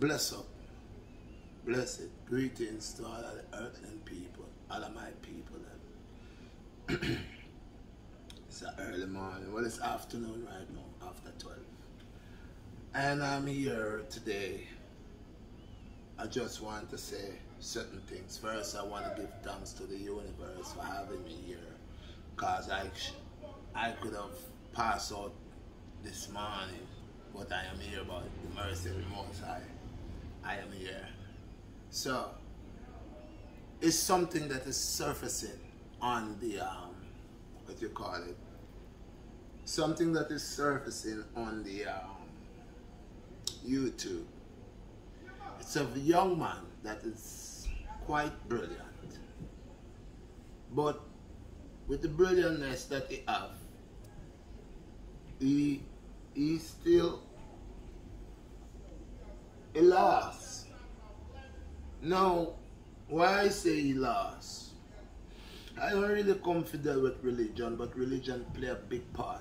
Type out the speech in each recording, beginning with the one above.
Bless up, blessed greetings to all of the earthling people, all of my people. It's an early morning, well it's afternoon right now, after 12. And I'm here today. I just want to say certain things. First, I want to give thanks to the universe for having me here, because I could have passed out this morning, but I am here by the mercy of the Most High. I am here. So, it's something that is surfacing on the, what you call it? Something that is surfacing on the YouTube. It's a young man that is quite brilliant. But with the brilliantness that he have, he still lost. Now, why I say he lost? I don't really come fiddle with religion, but religion play a big part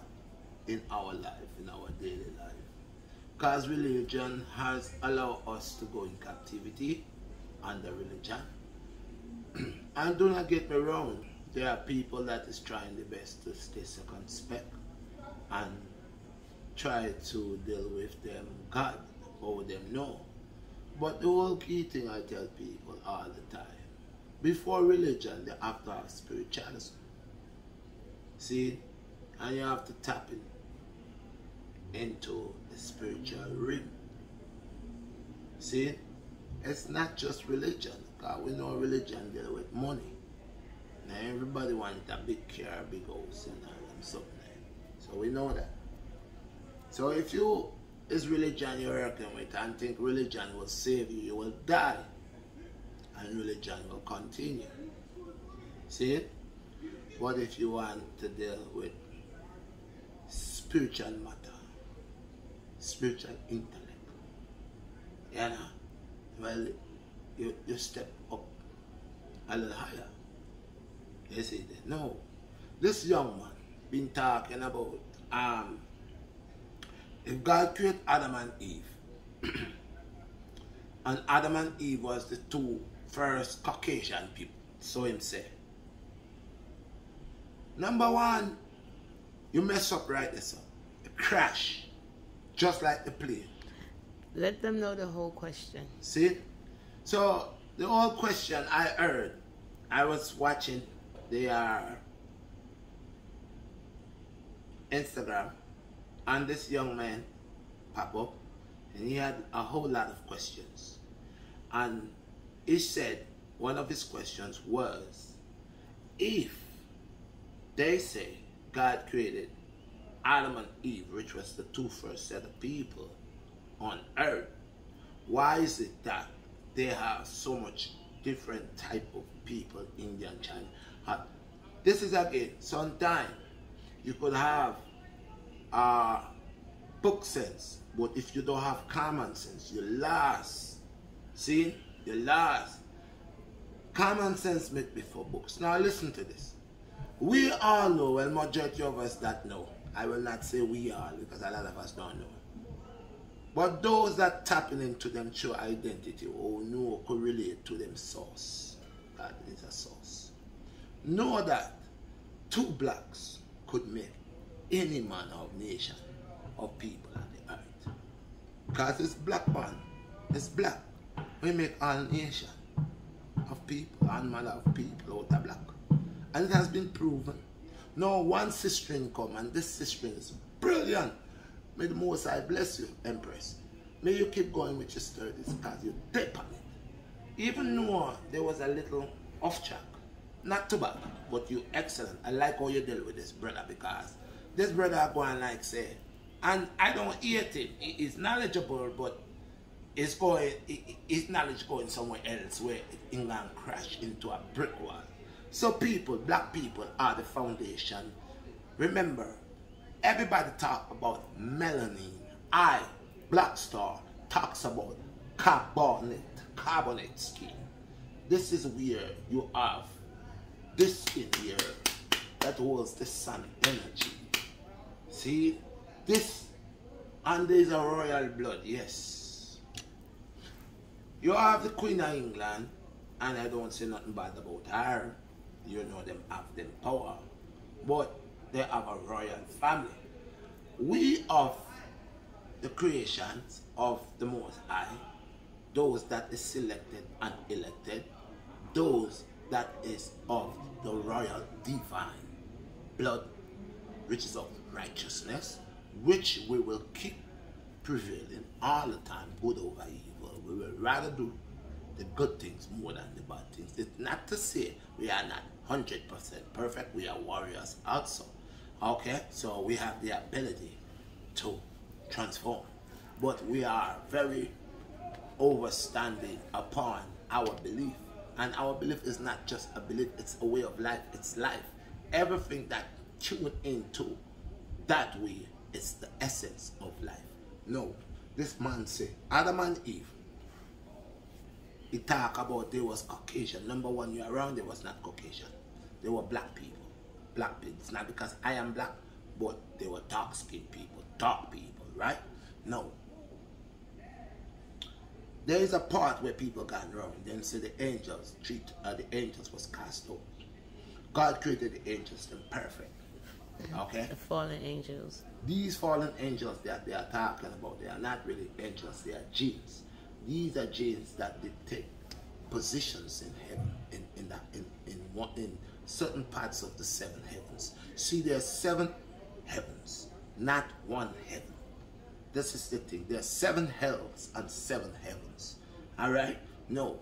in our life, in our daily life. Because religion has allowed us to go in captivity under religion. And do not get me wrong, there are people that is trying their best to stay circumspect and try to deal with them God or them no. But the whole key thing I tell people all the time, before religion, they have to have spiritualism. See? And you have to tap into the spiritual realm. See? It's not just religion, because we know religion deals with money. Now everybody wants a big car, a big house, and something. So we know that. So if you is religion you're working with and think religion will save you, you will die. And religion will continue. See it? What if you want to deal with spiritual matter, spiritual intellect? You know? Well, you step up a little higher. You see that? No. This young man been talking about if God created Adam and Eve, and Adam and Eve was the two first Caucasian people, so him say. Number one, you mess up right there, son. You crash, just like the plane. Let them know the whole question. See? So, the whole question I heard, I was watching their Instagram, and this young man pop up, and he had a whole lot of questions. And he said, one of his questions was, if they say God created Adam and Eve, which was the two first set of people on earth, why is it that they have so much different type of people, Indian, China? This is again, sometimes you could have book sense, but if you don't have common sense, you lost. See? You lost. Common sense made before books. Now listen to this. We all know, well, majority of us that know. I will not say we all, because a lot of us don't know. But those that tapping into them true identity or know could relate to them source. God is a source. Know that two blacks could make any manner of nation of people on the earth. Because it's black man, it's black. We make all nation of people, all manner of people out of black. And it has been proven. Now one sister come, and this sister is brilliant. May the Most High bless you, Empress. May you keep going with your studies, because you dip on it. Even though there was a little off track, not too bad, but you excellent. I like how you deal with this brother, because this brother going like say, and I don't hate him. He is knowledgeable, but his knowledge going somewhere else where England crash into a brick wall. So people, black people are the foundation. Remember, everybody talk about melanin. BlackStar, talks about carbonate skin. This is where you have this skin here that holds the sun energy. See? This, and there's a royal blood, yes. You have the Queen of England, and I don't say nothing bad about her. You know them have them power. But they have a royal family. We of the creations of the Most High, those that is selected and elected, those that is of the royal divine blood, which is of righteousness, which we will keep prevailing all the time, good over evil. We will rather do the good things more than the bad things. It's not to say we are not 100% perfect. We are warriors also. Okay, so we have the ability to transform, but we are very overstanding upon our belief, and our belief is not just a belief, it's a way of life. It's life. Everything that tune into that way is the essence of life. No, this man say Adam and Eve, he talk about they was Caucasian. Number one, you around, they was not Caucasian. They were black people. Black people. It's not because I am black, but they were dark-skinned people, dark people, right? No. There is a part where people got wrong. Then say the angels the angels was cast out. God created the angels, them perfect. Okay? The fallen angels. These fallen angels that they are talking about, they are not really angels, they are jinns. These are jinns that dictate positions in heaven, in certain parts of the seven heavens. See, there are seven heavens, not one heaven. This is the thing. There are seven hells and seven heavens. Alright? No.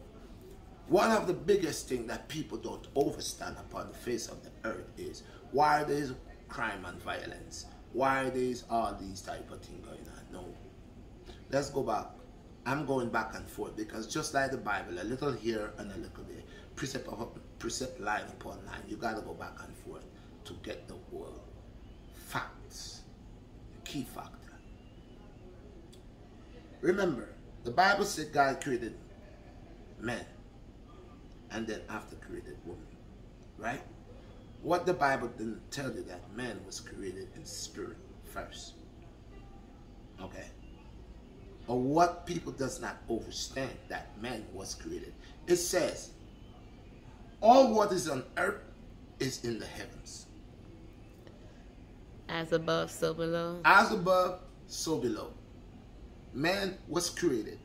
One of the biggest things that people don't understand upon the face of the earth is why there is crime and violence. Why there is all these type of things going on. No. Let's go back. I'm going back and forth because just like the Bible, a little here and a little there, precept line upon line, you got to go back and forth to get the word. Facts. The key factor. Remember, the Bible said God created men and then after created women, right? What the Bible didn't tell you that man was created in spirit first, okay? Or what people does not understand that man was created. It says, all what is on earth is in the heavens. As above, so below. As above, so below. Man was created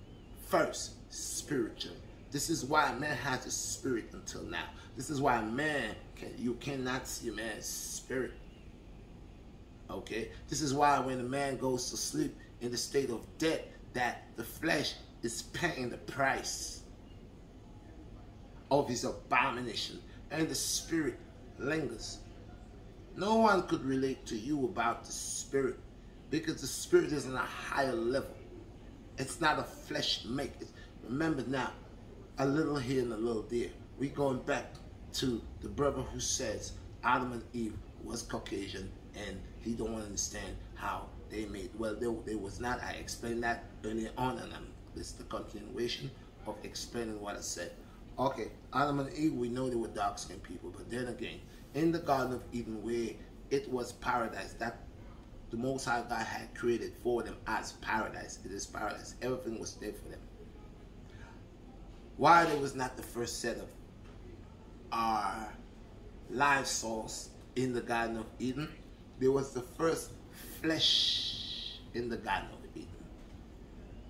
first spiritually. This is why man has a spirit until now. This is why you cannot see man's spirit. Okay? This is why when a man goes to sleep in the state of death, that the flesh is paying the price of his abomination and the spirit lingers. No one could relate to you about the spirit because the spirit is on a higher level. It's not a flesh make. Remember now, a little here and a little there. We're going back to the brother who says Adam and Eve was Caucasian and he don't understand how they made. Well, they was not. I explained that earlier on, and this is the continuation of explaining what I said. Okay, Adam and Eve, we know they were dark-skinned people, but then again, in the Garden of Eden, where it was paradise, that the Most High God had created for them as paradise. It is paradise. Everything was there for them. Why there was not the first set of our live source in the Garden of Eden? There was the first flesh in the Garden of Eden.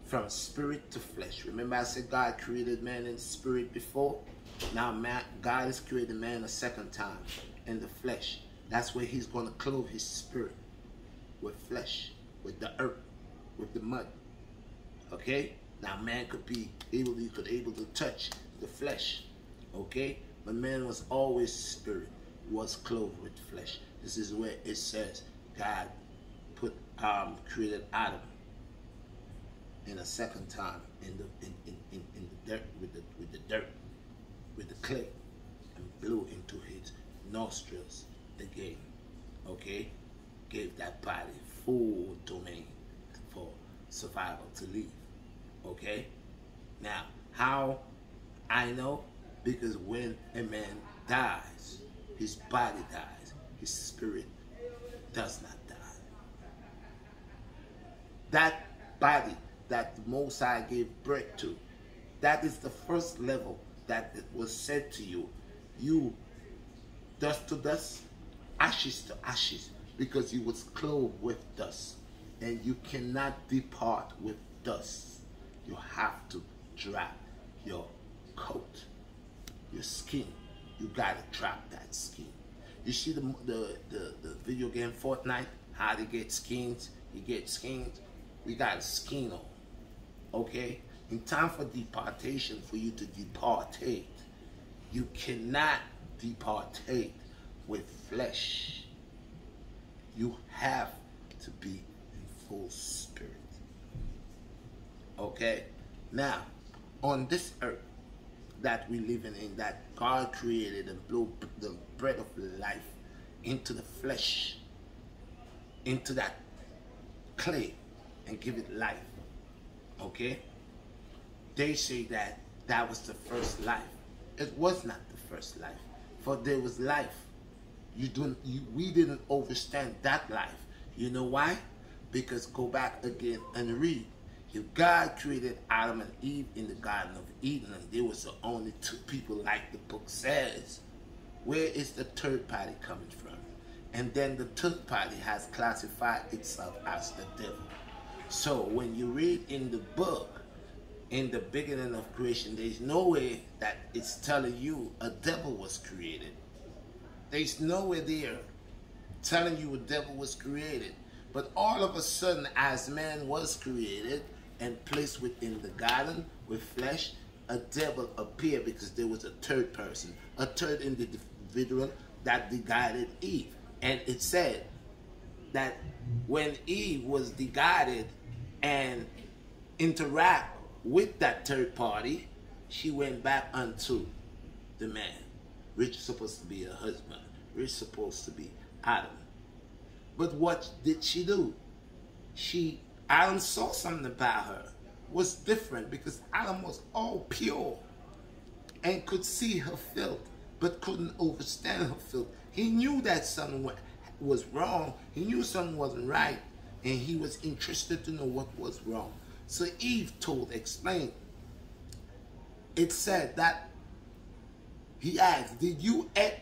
From spirit to flesh. Remember I said God created man in spirit before? Now God has created man a second time in the flesh. That's where he's going to clothe his spirit. With flesh, with the earth, with the mud. Okay? Now man could be able to touch the flesh. Okay? But man was always spirit, was clothed with flesh. This is where it says God created Adam in a second time in the dirt with the clay, and blew into his nostrils again. Okay? Gave that body full domain for survival to live. Okay? Now, how I know? Because when a man dies, his body dies, his spirit does not die. That body that the Most High gave birth to, That is the first level that it was said to you. You dust to dust, ashes to ashes, because you was clothed with dust. And you cannot depart with dust. You have to drop your coat, your skin. You gotta drop that skin. You see the video game Fortnite, how they get skins? You get skins. We got a skin on. Okay? In time for departation, for you to departate, you cannot departate with flesh. You have to be in full spirit. Okay? Now, on this earth that we live in, that God created and blew the breath of life into the flesh, into that clay, and give it life. Okay? They say that that was the first life. It was not the first life, for there was life. We didn't understand that life. You know why? Because go back again and read. If God created Adam and Eve in the Garden of Eden, and there was the only two people, like the book says, where is the third party coming from? And then the third party has classified itself as the devil. So when you read in the book, in the beginning of creation, there's no way that it's telling you a devil was created. There's nowhere there telling you a devil was created. But all of a sudden, as man was created and placed within the garden with flesh, a devil appeared because there was a third person, a third individual that guided Eve. And it said that when Eve was guided and interact with that third party, she went back unto the man, which is supposed to be her husband, which is supposed to be Adam. But what did she do? Adam saw something about her was different, because Adam was all pure and could see her filth, but couldn't understand her filth. He knew that something was wrong. He knew something wasn't right, and he was interested to know what was wrong. So Eve explained. It said that he asked, did you eat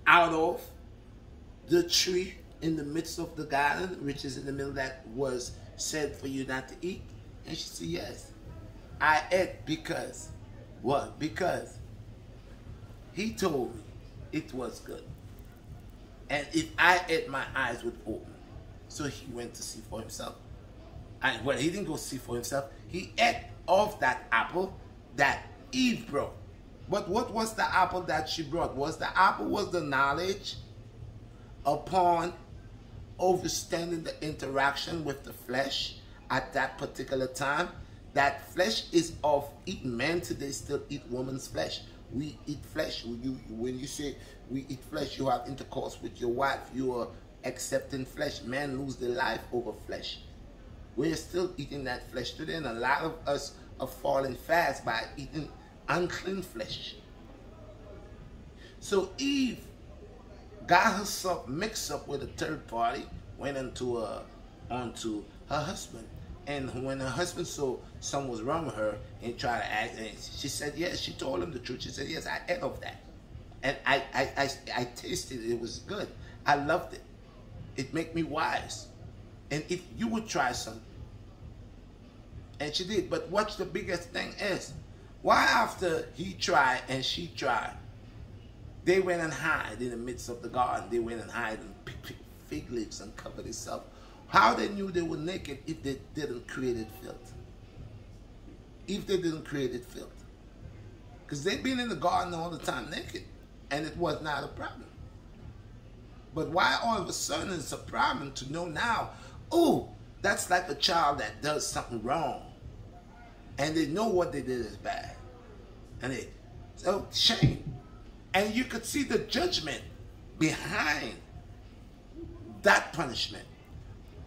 out of the tree in the midst of the garden, which is in the middle, that was said for you not to eat? And she said, yes. I ate because, what? Because he told me it was good. And if I ate, my eyes would open. So he went to see for himself. Well, he didn't go see for himself. He ate of that apple that Eve brought. But what was the apple that she brought? The apple was the knowledge upon understanding the interaction with the flesh at that particular time. That flesh is of eating. Men today still eat woman's flesh. We eat flesh. When you say we eat flesh, you have intercourse with your wife. You are accepting flesh. Men lose their life over flesh. We're still eating that flesh today, and a lot of us are falling fast by eating unclean flesh. So Eve got herself mixed up with a third party, went onto her husband. And when her husband saw something was wrong with her and tried to ask, and she said yes, she told him the truth. She said, yes, I ate of that. And I tasted it. It was good. I loved it. It made me wise. And if you would try some. And she did. But what's the biggest thing is, why after he tried and she tried, they went and hid in the midst of the garden. They went and hid and picked fig leaves and covered themselves. How they knew they were naked if they didn't create it filth? If they didn't create it filth. Because they've been in the garden all the time naked. And it was not a problem. But why all of a sudden it's a problem to know now, oh, that's like a child that does something wrong. And they know what they did is bad. And so shame. And you could see the judgment behind that punishment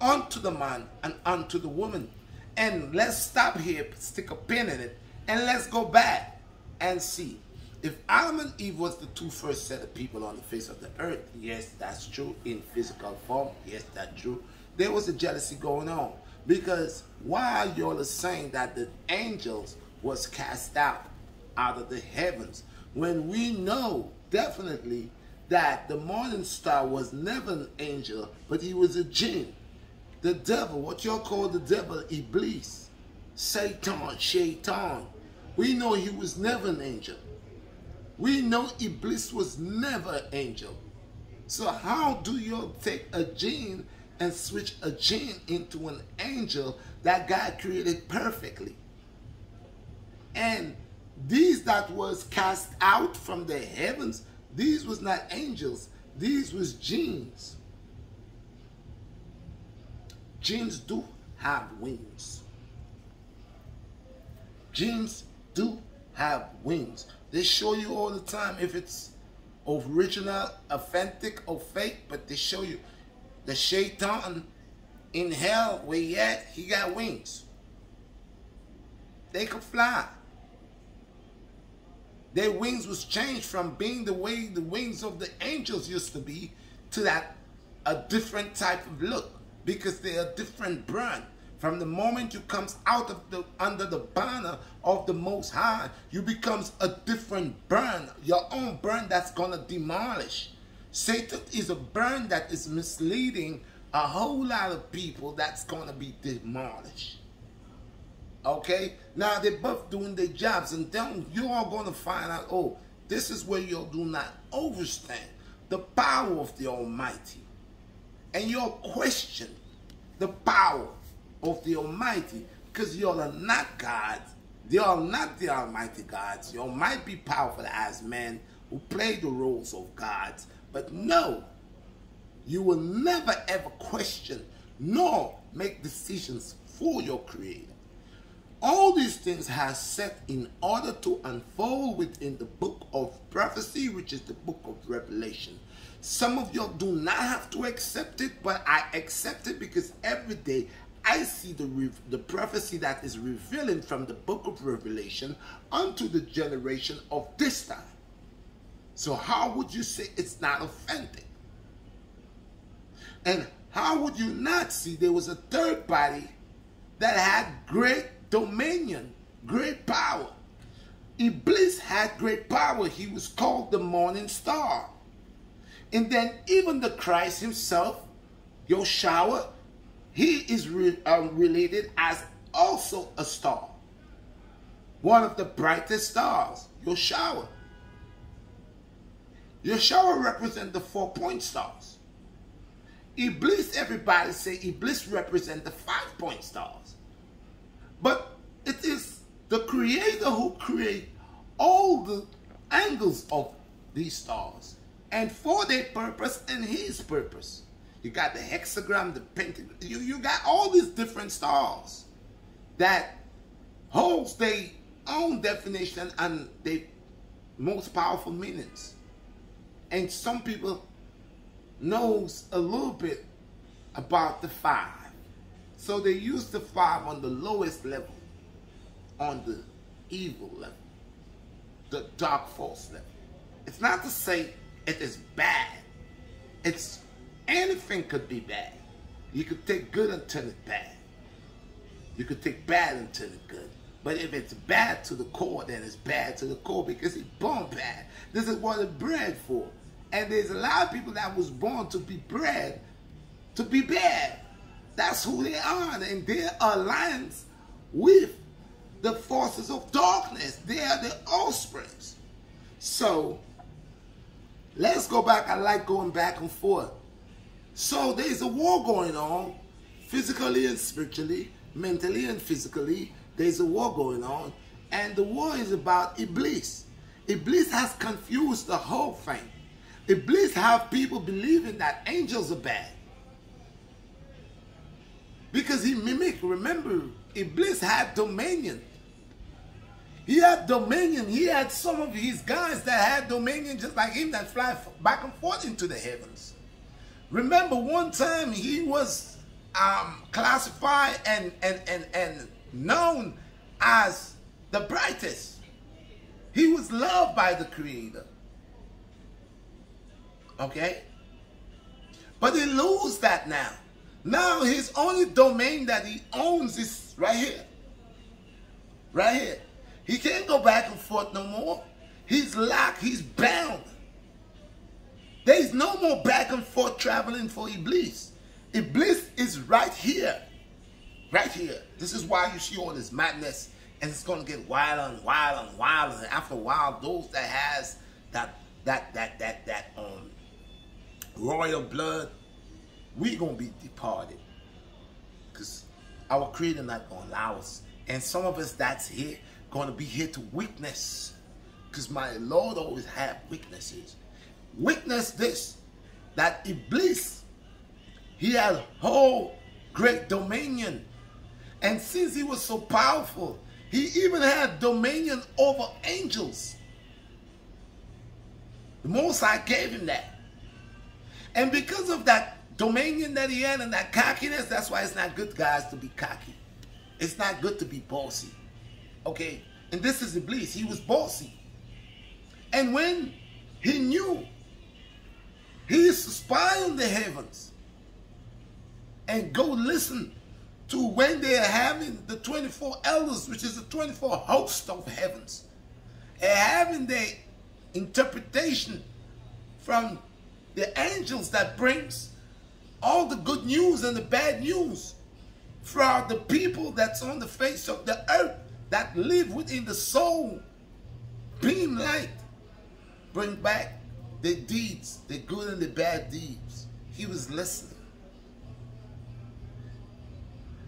unto the man and unto the woman. And let's stop here, stick a pin in it, and let's go back and see. If Adam and Eve was the two first set of people on the face of the earth, yes, that's true, in physical form, yes, that's true. There was a jealousy going on. Because while y'all are saying that the angels was cast out of the heavens, when we know definitely that the morning star was never an angel, but he was a jinn. The devil, what y'all call the devil, Iblis, Satan, Shaitan. We know he was never an angel. We know Iblis was never an angel. So how do you take a jinn and switch a jinn into an angel that God created perfectly? And these that was cast out from the heavens, these was not angels, these was jinns. Jinns do have wings. Jinns do have wings. They show you all the time if it's original, authentic, or fake, but they show you the shaitan in hell where he at, he got wings. They could fly. Their wings was changed from being the way the wings of the angels used to be to that a different type of look, because they're a different brand. From the moment you comes out of the under the banner of the Most High, you becomes a different brand, your own brand that's gonna demolish. Satan is a brand that is misleading a whole lot of people that's gonna be demolished. Okay, now they're both doing their jobs, and then you're all gonna find out, oh, this is where you do not understand the power of the Almighty, and you'll question the power of the Almighty, because y'all are not gods. They are not the Almighty gods. Y'all might be powerful as men who play the roles of gods, but no, you will never ever question nor make decisions for your Creator. All these things are set in order to unfold within the book of prophecy, which is the book of Revelation. Some of you do not have to accept it, but I accept it because every day I see the prophecy that is revealing from the book of Revelation unto the generation of this time. So how would you say it's not authentic? And how would you not see there was a third body that had great dominion, great power? Iblis had great power. He was called the morning star. And then even the Christ himself, Yeshua, he is related as also a star. One of the brightest stars, Yeshua. Yeshua represents the 4-point stars. Iblis, everybody say Iblis represents the 5-point stars. But it is the Creator who creates all the angles of these stars, and for their purpose and his purpose. You got the hexagram, the pentagram. You got all these different stars that holds their own definition and their most powerful meanings. And some people knows a little bit about the 5. So they use the 5 on the lowest level, on the evil level, the dark force level. It's not to say it is bad. It's anything could be bad. You could take good and turn it bad. You could take bad and turn it good. But if it's bad to the core, then it's bad to the core because it's born bad. This is what it's bred for. And there's a lot of people that was born to be bred to be bad. That's who they are. And they're aligned with the forces of darkness. They are the offsprings. So let's go back. I like going back and forth. So there's a war going on, physically and spiritually, mentally and physically. There's a war going on, and the war is about Iblis. Iblis has confused the whole thing. Iblis have people believing that angels are bad, because he mimicked. Remember, Iblis had dominion. He had dominion. He had some of his guys that had dominion just like him, that fly back and forth into the heavens. Remember, one time he was classified and known as the brightest. He was loved by the Creator. Okay? But he loses that now. Now his only domain that he owns is right here. Right here. He can't go back and forth no more. He's locked. He's bound. There's no more back and forth traveling for Iblis. Iblis is right here. Right here. This is why you see all this madness. And it's going to get wilder and wilder and wilder. And after a while, those that has that royal blood, we're going to be departed. Because our Creator not going to allow us. And some of us that's here, going to be here to witness. Because my Lord always have weaknesses. Witness this, that Iblis, he had whole great dominion. And since he was so powerful, he even had dominion over angels. The Most High gave him that. And because of that dominion that he had and that cockiness, that's why it's not good, guys, to be cocky. It's not good to be bossy. Okay? And this is Iblis. He was bossy. And when he knew he used to spy on the heavens and go listen to when they are having the 24 elders, which is the 24 hosts of heavens, and having their interpretation from the angels that brings all the good news and the bad news for the people that's on the face of the earth that live within the soul beam light, bring back the deeds, the good and the bad deeds. He was listening.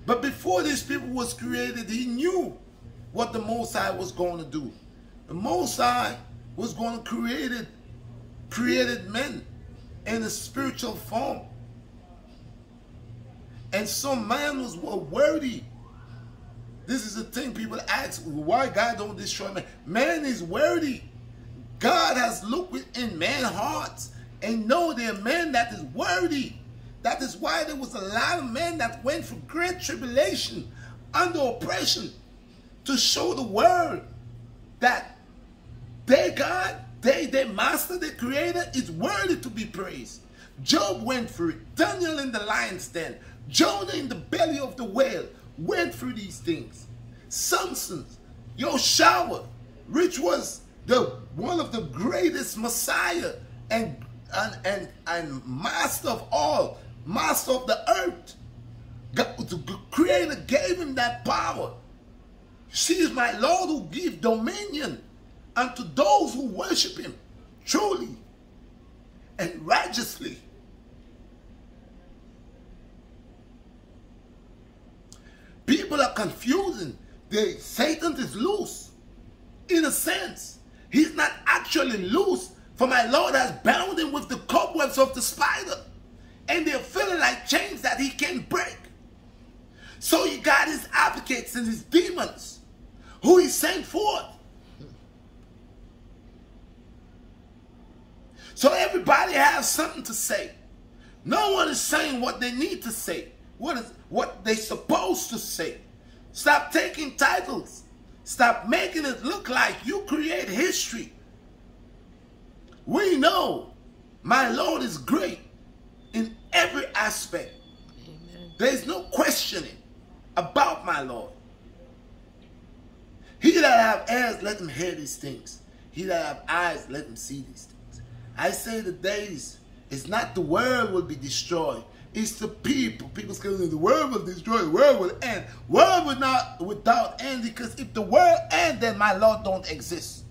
But before these people was created, he knew what the Most High was going to do. The Most High was going to created men in a spiritual form. And some man was worthy. This is the thing people ask, why God don't destroy man? Man is worthy. God has looked within man's hearts and know there are men that is worthy. That is why there was a lot of men that went through great tribulation under oppression to show the world that their God, their master, their creator is worthy to be praised. Job went through it. Daniel in the lion's den. Jonah in the belly of the whale went through these things. Samson, Yoshawa, which was one of the greatest Messiah and master of all, master of the earth. The Creator gave him that power. She is my Lord who gives dominion unto those who worship him truly and righteously. People are confusing. Satan is loose. In a sense, he's not actually loose, for my Lord has bound him with the cobwebs of the spider. And they're feeling like chains that he can't break. So he got his advocates and his demons, who he sent forth. So everybody has something to say. No one is saying what they need to say. What they're supposed to say. Stop taking titles. Stop making it look like you create history. We know my Lord is great in every aspect. Amen. There's no questioning about my Lord. He that have ears, let him hear these things. He that have eyes, let him see these things. I say the days, it's not the world will be destroyed. It's the people. People say the world will destroy, the world will end. World will not without end, because if the world ends, then my Lord don't exist.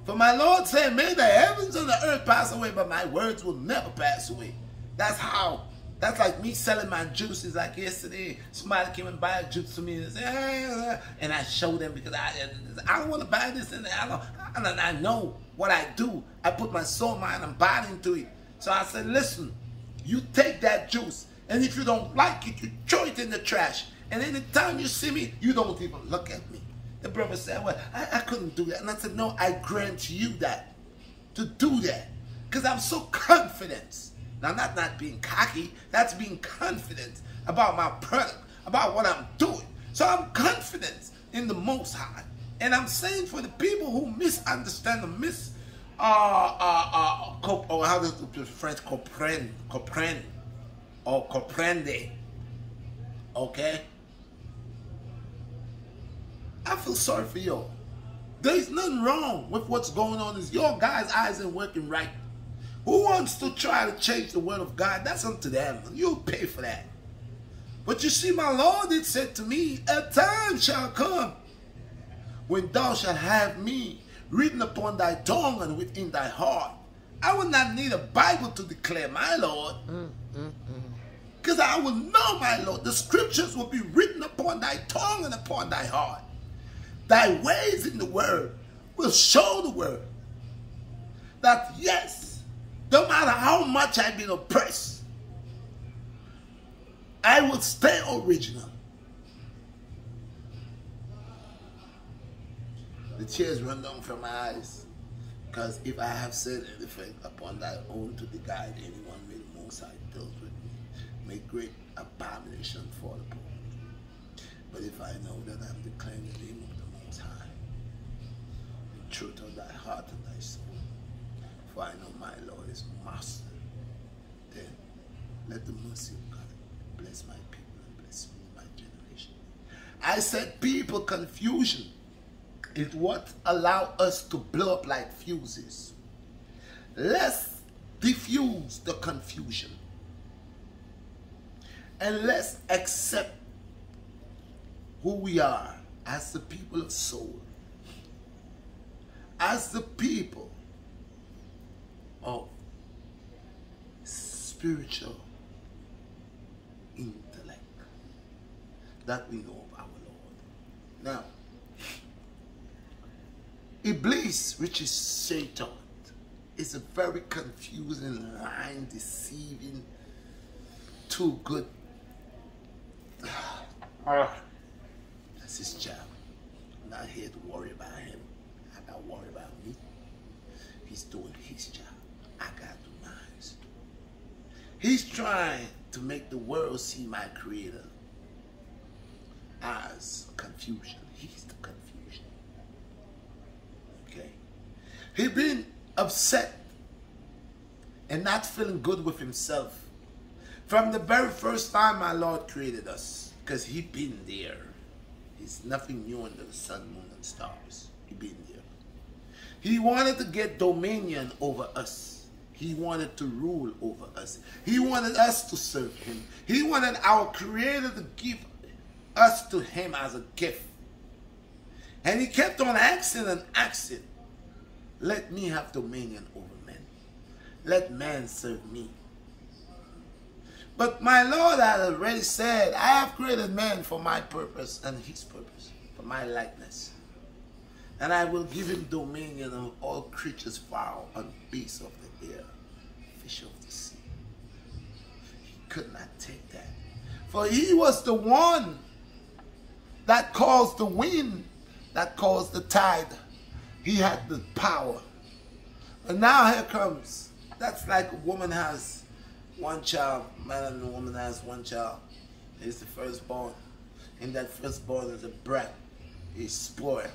For my Lord said, may the heavens and the earth pass away, but my words will never pass away. That's how. That's like me selling my juices. Like yesterday, somebody came and buy a juice for me and said, and I showed them because I don't want to buy this and I know what I do. I put my soul, mind, and body into it. So I said, listen, you take that juice, and if you don't like it, you throw it in the trash. And anytime you see me, you don't even look at me. The brother said, well, I couldn't do that. And I said, no, I grant you that, to do that. Because I'm so confident. Now, not being cocky, that's being confident about my product, about what I'm doing. So I'm confident in the Most High. And I'm saying for the people who misunderstand or or how does the French comprende, okay? feel sorry for you. There's nothing wrong with what's going on. Is your guys' eyes ain't working right. Who wants to try to change the word of God? That's up to them. You'll pay for that. But you see, my Lord, it said to me, a time shall come when thou shalt have me written upon thy tongue and within thy heart. I will not need a Bible to declare my Lord. Because I will know my Lord. The scriptures will be written upon thy tongue and upon thy heart. Thy ways in the word will show the word that yes, no matter how much I've been oppressed, I will stay original. The tears run down from my eyes, because if I have said anything upon thy own to the guide anyone, may the Most High dealt with me. Make great abomination fall upon me. But if I know that I'm declaring the name of the Most High, the truth of thy heart and thy soul, for I know my Lord is master, then let the mercy of God bless my people and bless me, my generation. I said people confusion is what allow us to blow up like fuses. Let's diffuse the confusion. And let's accept who we are as the people of soul. As the people of spiritual intellect that we know of our Lord. Now, Iblis, which is Satan, is a very confusing, lying, deceiving, too good. That's his job. I'm not here to worry about him. I got to worry about me. He's doing his job. I got to do mine. He's trying to make the world see my creator as confusion. He's the confusion. Okay? He been upset and not feeling good with himself from the very first time my Lord created us, because he been there. He's nothing new under the sun, moon, and stars. He been there. He wanted to get dominion over us. He wanted to rule over us. He wanted us to serve him. He wanted our creator to give us to him as a gift. And he kept on asking and asking, let me have dominion over men. Let man serve me. But my Lord had already said, I have created man for my purpose and his purpose, for my likeness. And I will give him dominion of all creatures foul and beasts of the air, fish of the sea. He could not take that. For he was the one that caused the wind, that caused the tide. He had the power. And now here comes, that's like a woman has one child, man and a woman has one child. He's the firstborn. And that firstborn is a brat. He's spoiled.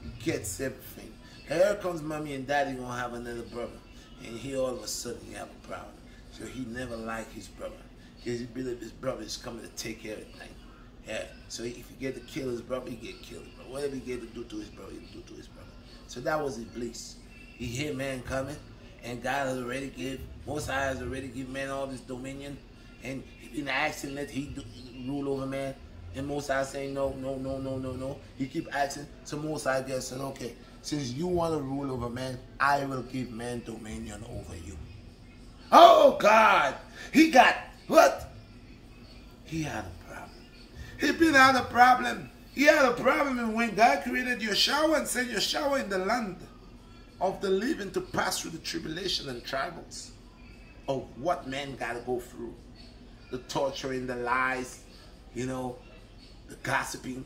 He gets everything. Here comes mommy and daddy gonna have another brother. And he all of a sudden he have a problem. So he never liked his brother. Because he believe his brother is coming to take care of everything. Yeah. So if he get to kill his brother, he get killed. But whatever he get to do to his brother, he do to his brother. So that was Iblis. He hear man coming. And God has already give, Most High has already given man all this dominion. And he been asking that he rule over man. And Most High saying no, no, no, no, no, no. He keep asking. So Most High just said, okay, since you want to rule over man, I will give man dominion over you. Oh God! He got what? He had a problem. He been had a problem. He had a problem when God created your shower and said your shower in the land of the living to pass through the tribulation and trials of what men got to go through. The torturing, the lies, you know, the gossiping.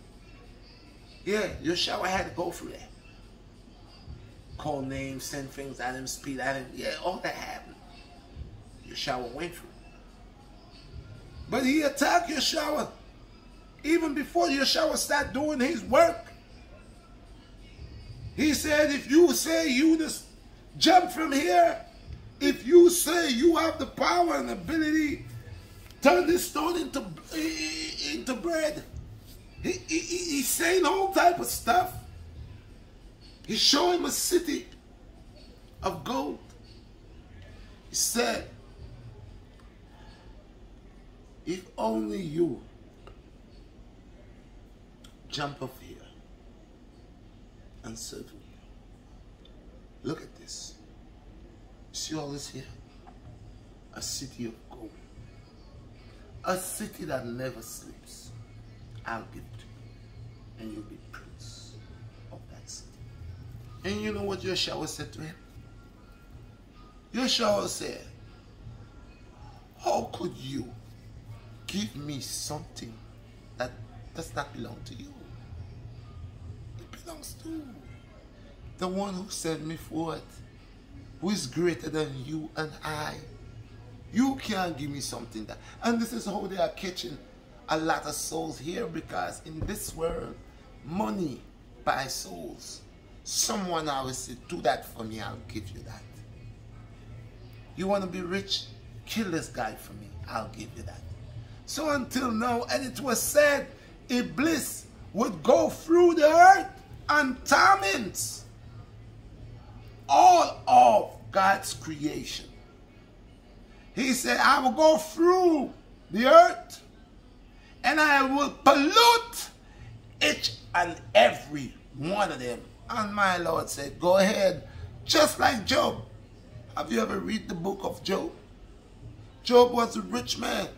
Yeah, your shower had to go through that. Call names, send things at him, speed at him. Yeah, all that happened. Your shower went through. But he attacked your shower even before your shower started doing his work. He said, if you say you just jump from here, if you say you have the power and ability, turn this stone into bread. He's saying all type of stuff. He showed him a city of gold. He said, if only you jump off here and serve me. Look at this. See all this here? A city of gold. A city that never sleeps. I'll give it to you. And you'll be prince of that city. And you know what Joshua said to him? Joshua said, how could you give me something that does not belong to you? It belongs to the one who sent me forth, who is greater than you and I. You can't give me something that... And this is how they are catching a lot of souls here, because in this world, money buys souls. Someone always said, do that for me, I'll give you that. You want to be rich? Kill this guy for me, I'll give you that. So until now, and it was said, Iblis would go through the earth and torment all of God's creation. He said, I will go through the earth and I will pollute each and every one of them. And my Lord said, go ahead, just like Job. Have you ever read the book of Job? Job was a rich man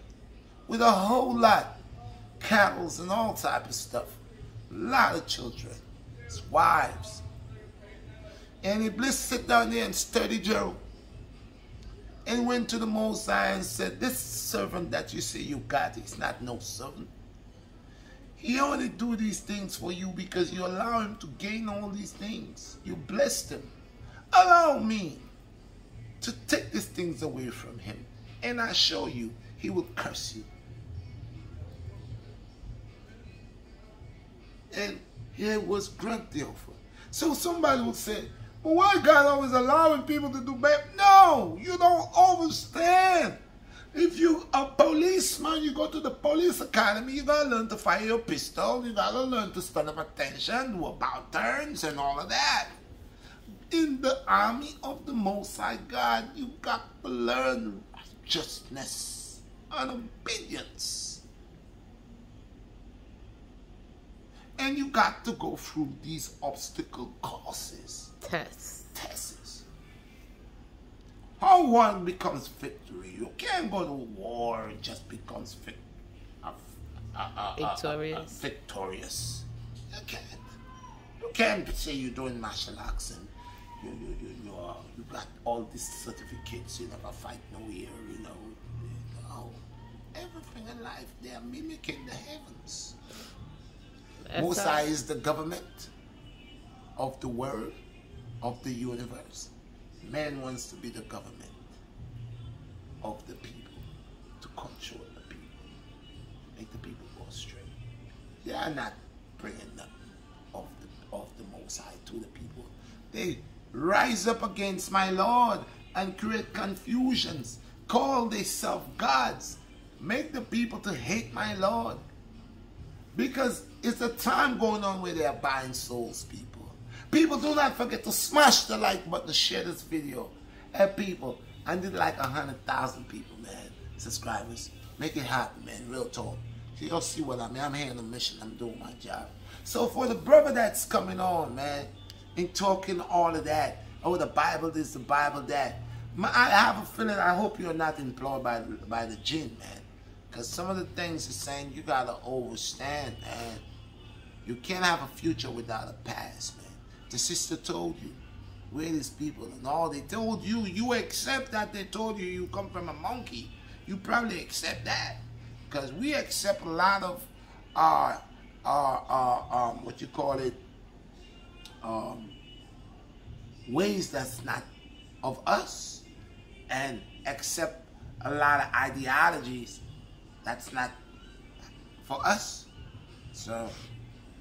with a whole lot, cattle and all type of stuff. A lot of children, his wives. And Iblis sit down there and study Job. And went to the Most High and said, this servant that you say you got is not no servant. He only do these things for you because you allow him to gain all these things. You blessed him. Allow me to take these things away from him. And I show you, he will curse you. And here was grant the offer. So somebody would say, but why God always allowing people to do bad? No, you don't understand. If you a policeman, you go to the police academy, you gotta learn to fire your pistol, you gotta learn to stand up attention, do about turns and all of that. In the army of the Most High God, you got to learn righteousness and obedience. And you got to go through these obstacle courses. Tests. How one becomes victory. You can't go to war and just becomes victorious. Victorious. You can't. You can't say you're doing martial arts and you got all these certificates. You never fight no year. You know. Everything in life, they are mimicking the heavens. Musa is the government of the world, of the universe. Man wants to be the government of the people, to control the people, make the people go straight. They are not bringing them of the Most High to the people. They rise up against my Lord and create confusions, call themselves gods, make the people to hate my Lord. Because it's a time going on where they are buying souls, people. People, do not forget to smash the like button, to share this video. And people, I need like 100,000 people, man. Subscribers. Make it happen, man. Real talk. You'll see what I mean. I'm here on a mission. I'm doing my job. So for the brother that's coming on, man, and talking all of that, oh, the Bible this, the Bible that, I have a feeling, I hope you're not employed by the jinn, man. Because some of the things he's saying, you got to understand, man. You can't have a future without a past, man. The sister told you, where these people and all they told you, you accept that they told you you come from a monkey. You probably accept that. Because we accept a lot of what you call it, ways that's not of us, and accept a lot of ideologies that's not for us. So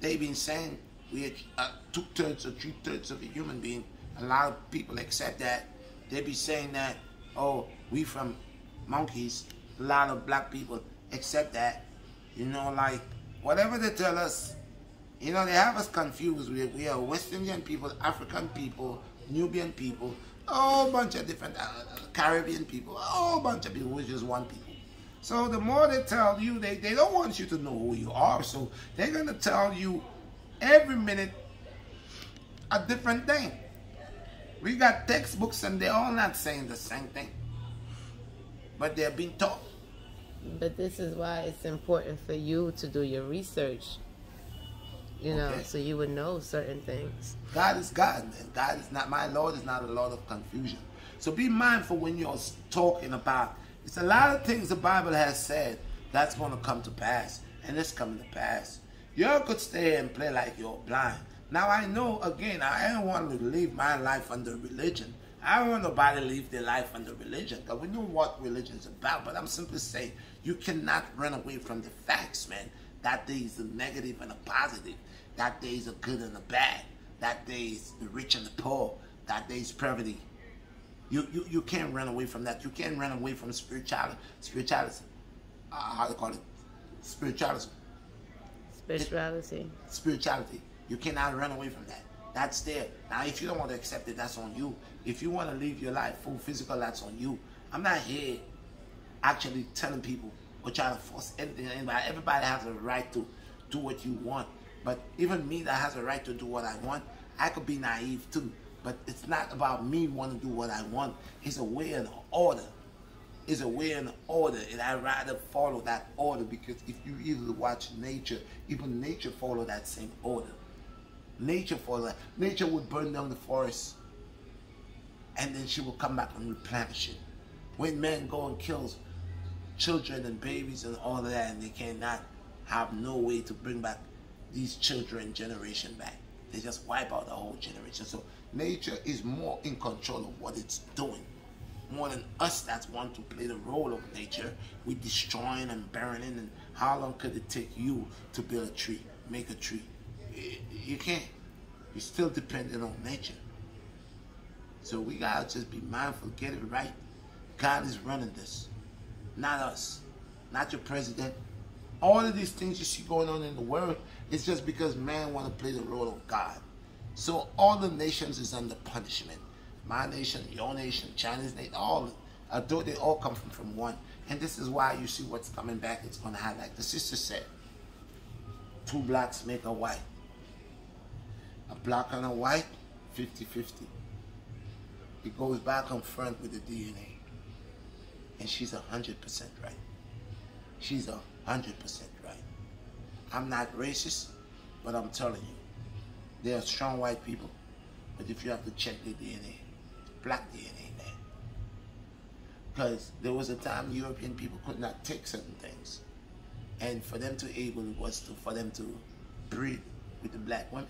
they've been saying we are 2/3 or 3/3 of a human being. A lot of people accept that. They be saying that, oh, we from monkeys. A lot of black people accept that. You know, like whatever they tell us, you know, they have us confused. We are West Indian people, African people, Nubian people, a whole bunch of different Caribbean people, a whole bunch of people, which is one people. So the more they tell you, they don't want you to know who you are. So they're going to tell you every minute a different thing. We got textbooks and they're all not saying the same thing. But they're being taught. But this is why it's important for you to do your research. You know, so you would know certain things. God is God, man. God is not, my Lord is not a Lord of confusion. So be mindful when you're talking about, it's a lot of things the Bible has said that's going to come to pass. And it's coming to pass. You could stay and play like you're blind. Now I know, again, I don't want to live my life under religion. I don't want nobody to live their life under religion, because we know what religion is about. But I'm simply saying, you cannot run away from the facts, man. That there is a negative and a positive. That there is a good and a bad. That there is the rich and the poor. That there is poverty. You can't run away from that. You can't run away from spirituality. How do you call it? Spirituality. Spirituality. You cannot run away from that. That's there. Now, if you don't want to accept it, that's on you. If you want to live your life full physical, that's on you. I'm not here actually telling people or trying to force anything on anybody. Everybody has a right to do what you want. But even me that has a right to do what I want, I could be naive too. But it's not about me wanting to do what I want. It's a way and an order. It's a way and an order. And I'd rather follow that order, because if you either watch nature, even nature follow that same order. Nature follow that. Nature would burn down the forest, and then she will come back and replenish it. When men go and kills children and babies and all of that, and they cannot have no way to bring back these children generation back. They just wipe out the whole generation. So nature is more in control of what it's doing, more than us that want to play the role of nature. We destroying and burning. And how long could it take you to build a tree, make a tree? You can't. You're still dependent on nature. So we gotta just be mindful, get it right. God is running this, not us, not your president. All of these things you see going on in the world, it's just because man want to play the role of God. So all the nations is under punishment. My nation, your nation, China's nation, all, although they all come from one. And this is why you see what's coming back. It's going to have, like the sister said, 2 blacks make a white. A black and a white, 50-50. It goes back and front with the DNA. And she's 100% right. She's 100% right. I'm not racist, but I'm telling you, there are strong white people. But if you have to check their DNA, black DNA there. Because there was a time European people could not take certain things. And for them to able was for them to breed with the black women.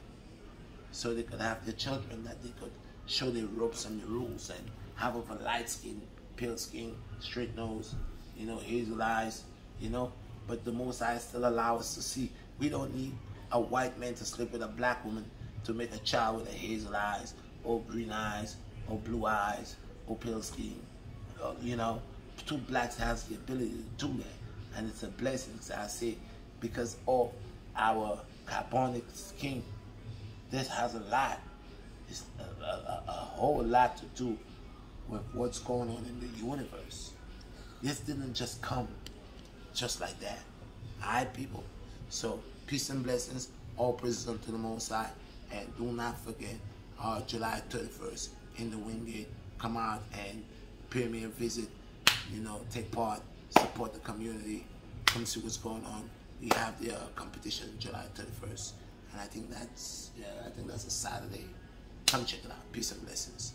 So they could have their children, that they could show their ropes and the rules, and have of a light skin, pale skin, straight nose, you know, hazel eyes, you know. But the Most High still allow us to see. We don't need a white man to sleep with a black woman to make a child with a hazel eyes, or green eyes, or blue eyes, or pale skin. You know, 2 blacks has the ability to do that. And it's a blessing, so I say, because of our carbonic skin. This has a lot. It's a whole lot to do with what's going on in the universe. This didn't just come just like that. Alright, people? So, peace and blessings. All praises unto the Most High. And do not forget, July 31st in the Wingate. Come out and pay me a visit. You know, take part, support the community. Come see what's going on. We have the competition July 31st. And I think that's a Saturday. Come check it out. Peace and blessings.